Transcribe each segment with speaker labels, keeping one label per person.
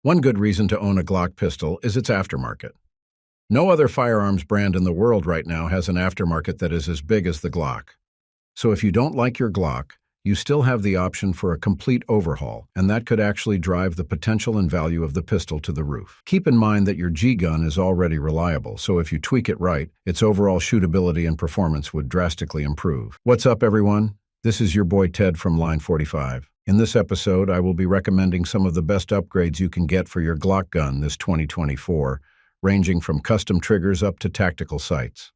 Speaker 1: One good reason to own a Glock pistol is its aftermarket. No other firearms brand in the world right now has an aftermarket that is as big as the Glock. So if you don't like your Glock, you still have the option for a complete overhaul, and that could actually drive the potential and value of the pistol to the roof. Keep in mind that your G-gun is already reliable, so if you tweak it right, its overall shootability and performance would drastically improve. What's up, everyone? This is your boy Ted from Line 45. In this episode, I will be recommending some of the best upgrades you can get for your Glock gun this 2024, ranging from custom triggers up to tactical sights.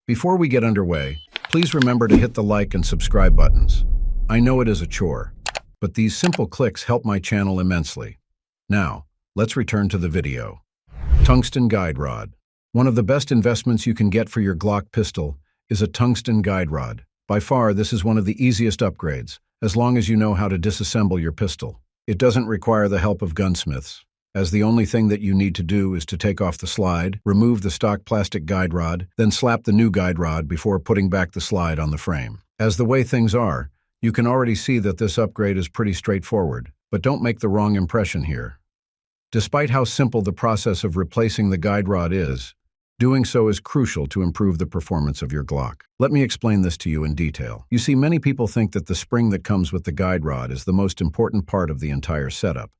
Speaker 1: Before we get underway, please remember to hit the like and subscribe buttons. I know it is a chore, but these simple clicks help my channel immensely. Now, let's return to the video. Tungsten Guide Rod. One of the best investments you can get for your Glock pistol is a tungsten guide rod. By far, this is one of the easiest upgrades, as long as you know how to disassemble your pistol. It doesn't require the help of gunsmiths, as the only thing that you need to do is to take off the slide, remove the stock plastic guide rod, then slap the new guide rod before putting back the slide on the frame. As the way things are, you can already see that this upgrade is pretty straightforward, but don't make the wrong impression here. Despite how simple the process of replacing the guide rod is, doing so is crucial to improve the performance of your Glock. Let me explain this to you in detail. You see, many people think that the spring that comes with the guide rod is the most important part of the entire setup.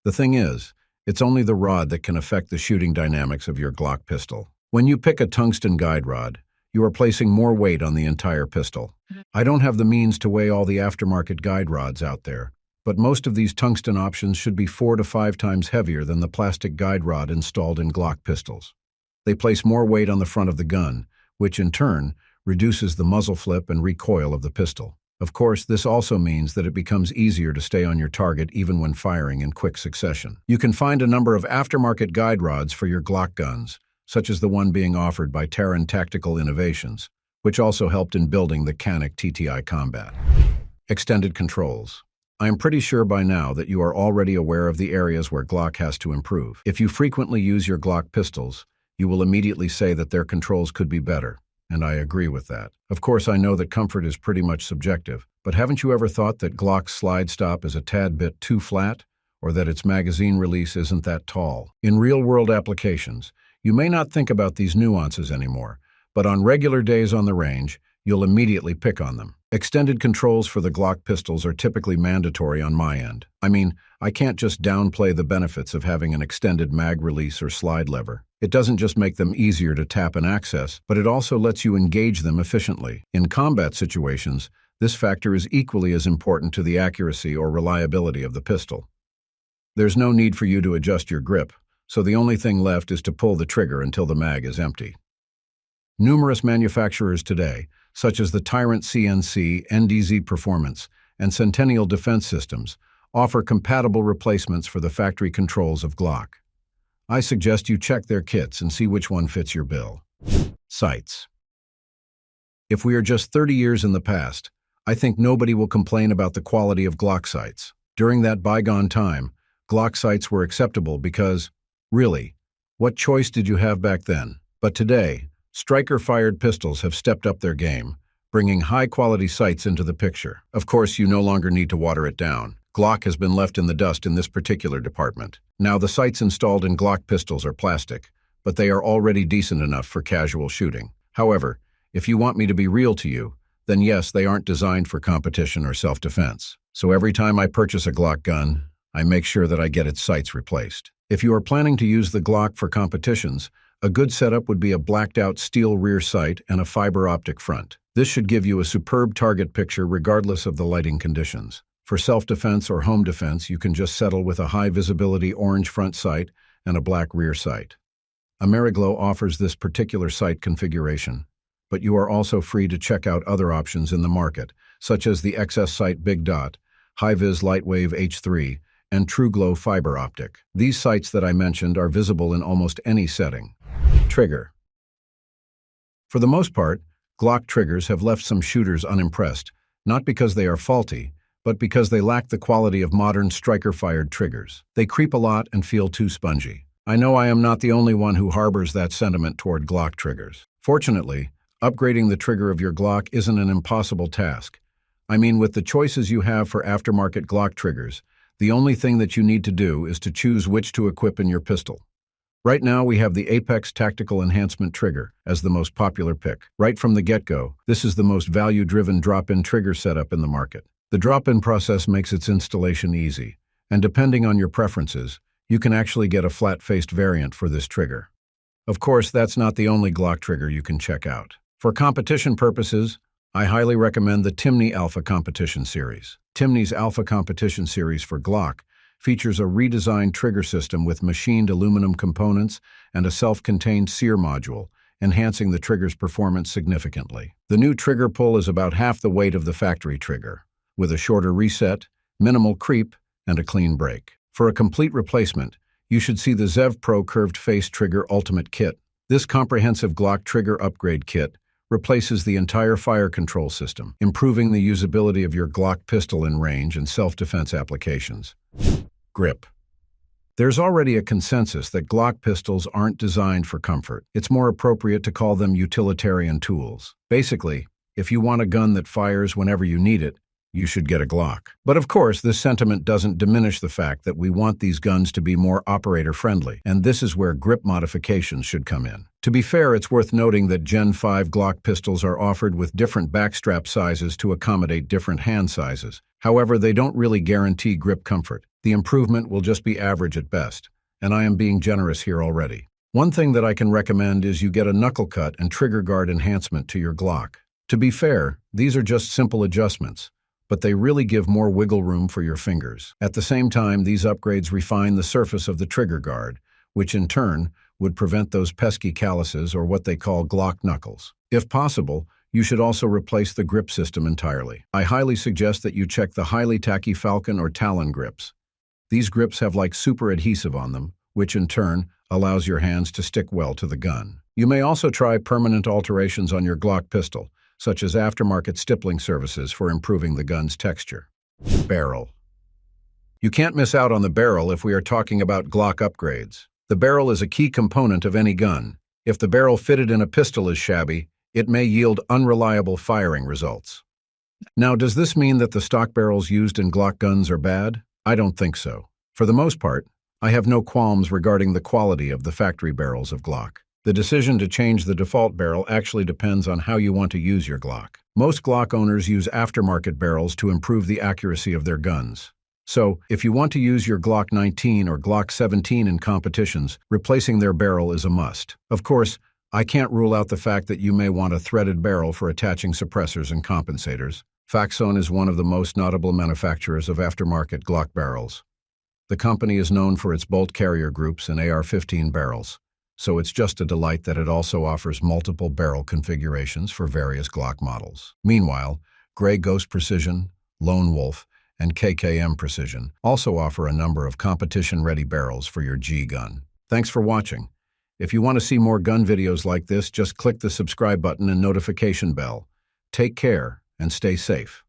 Speaker 1: The thing is, it's only the rod that can affect the shooting dynamics of your Glock pistol. When you pick a tungsten guide rod, you are placing more weight on the entire pistol. I don't have the means to weigh all the aftermarket guide rods out there, but most of these tungsten options should be 4 to 5 times heavier than the plastic guide rod installed in Glock pistols. They place more weight on the front of the gun, which in turn reduces the muzzle flip and recoil of the pistol. Of course, this also means that it becomes easier to stay on your target even when firing in quick succession. You can find a number of aftermarket guide rods for your Glock guns, such as the one being offered by Terran Tactical Innovations, which also helped in building the Canik TTI Combat. Extended controls. I am pretty sure by now that you are already aware of the areas where Glock has to improve. If you frequently use your Glock pistols, you will immediately say that their controls could be better, and I agree with that. Of course, I know that comfort is pretty much subjective, but haven't you ever thought that Glock's slide stop is a tad bit too flat, or that its magazine release isn't that tall? In real-world applications, you may not think about these nuances anymore, but on regular days on the range, you'll immediately pick on them. Extended controls for the Glock pistols are typically mandatory on my end. I mean, I can't just downplay the benefits of having an extended mag release or slide lever. It doesn't just make them easier to tap and access, but it also lets you engage them efficiently. In combat situations, this factor is equally as important to the accuracy or reliability of the pistol. There's no need for you to adjust your grip, so the only thing left is to pull the trigger until the mag is empty. Numerous manufacturers today, such as the Tyrant CNC, NDZ Performance, and Centennial Defense Systems, offer compatible replacements for the factory controls of Glock. I suggest you check their kits and see which one fits your bill. Sights. If we are just 30 years in the past, I think nobody will complain about the quality of Glock sights. During that bygone time, Glock sights were acceptable because, really, what choice did you have back then? But today, striker-fired pistols have stepped up their game, bringing high-quality sights into the picture. Of course, you no longer need to water it down. Glock has been left in the dust in this particular department. Now, the sights installed in Glock pistols are plastic, but they are already decent enough for casual shooting. However, if you want me to be real to you, then yes, they aren't designed for competition or self-defense. So every time I purchase a Glock gun, I make sure that I get its sights replaced. If you are planning to use the Glock for competitions, a good setup would be a blacked-out steel rear sight and a fiber optic front. This should give you a superb target picture regardless of the lighting conditions. For self-defense or home defense, you can just settle with a high-visibility orange front sight and a black rear sight. Ameriglow offers this particular sight configuration, but you are also free to check out other options in the market, such as the XS Sight Big Dot, High-Vis Lightwave H3, and TrueGlow Fiber Optic. These sights that I mentioned are visible in almost any setting. Trigger. For the most part, Glock triggers have left some shooters unimpressed, not because they are faulty, but because they lack the quality of modern striker-fired triggers. They creep a lot and feel too spongy. I know I am not the only one who harbors that sentiment toward Glock triggers. Fortunately, upgrading the trigger of your Glock isn't an impossible task. I mean, with the choices you have for aftermarket Glock triggers, The only thing that you need to do is to choose which to equip in your pistol. Right now, we have the Apex Tactical Enhancement Trigger as the most popular pick. Right from the get-go, this is the most value-driven drop-in trigger setup in the market. The drop-in process makes its installation easy, and depending on your preferences, you can actually get a flat-faced variant for this trigger. Of course, that's not the only Glock trigger you can check out. For competition purposes, I highly recommend the Timney Alpha Competition Series. Timney's Alpha Competition Series for Glock features a redesigned trigger system with machined aluminum components and a self-contained sear module, enhancing the trigger's performance significantly. The new trigger pull is about half the weight of the factory trigger, with a shorter reset, minimal creep, and a clean break. For a complete replacement, you should see the Zev Pro Curved Face Trigger Ultimate Kit. This comprehensive Glock trigger upgrade kit replaces the entire fire control system, improving the usability of your Glock pistol in range and self-defense applications. Grip. There's already a consensus that Glock pistols aren't designed for comfort. It's more appropriate to call them utilitarian tools. Basically, if you want a gun that fires whenever you need it, you should get a Glock. But of course, this sentiment doesn't diminish the fact that we want these guns to be more operator-friendly, and this is where grip modifications should come in. To be fair, it's worth noting that Gen 5 Glock pistols are offered with different backstrap sizes to accommodate different hand sizes. However, they don't really guarantee grip comfort. The improvement will just be average at best, and I am being generous here already. One thing that I can recommend is you get a knuckle cut and trigger guard enhancement to your Glock. To be fair, these are just simple adjustments, but they really give more wiggle room for your fingers. At the same time, these upgrades refine the surface of the trigger guard, which in turn would prevent those pesky calluses or what they call Glock knuckles. If possible, you should also replace the grip system entirely. I highly suggest that you check the highly tacky Falcon or Talon grips. These grips have like super adhesive on them, which in turn allows your hands to stick well to the gun. You may also try permanent alterations on your Glock pistol, such as aftermarket stippling services for improving the gun's texture. Barrel. You can't miss out on the barrel if we are talking about Glock upgrades. The barrel is a key component of any gun. If the barrel fitted in a pistol is shabby, it may yield unreliable firing results. Now, does this mean that the stock barrels used in Glock guns are bad? I don't think so. For the most part, I have no qualms regarding the quality of the factory barrels of Glock. The decision to change the default barrel actually depends on how you want to use your Glock. Most Glock owners use aftermarket barrels to improve the accuracy of their guns. So, if you want to use your Glock 19 or Glock 17 in competitions, replacing their barrel is a must. Of course, I can't rule out the fact that you may want a threaded barrel for attaching suppressors and compensators. Faxone is one of the most notable manufacturers of aftermarket Glock barrels. The company is known for its bolt carrier groups and AR-15 barrels, so it's just a delight that it also offers multiple barrel configurations for various Glock models. Meanwhile, Grey Ghost Precision, Lone Wolf, and KKM Precision also offer a number of competition-ready barrels for your G gun. Thanks for watching. If you want to see more gun videos like this, just click the subscribe button and notification bell. Take care and stay safe.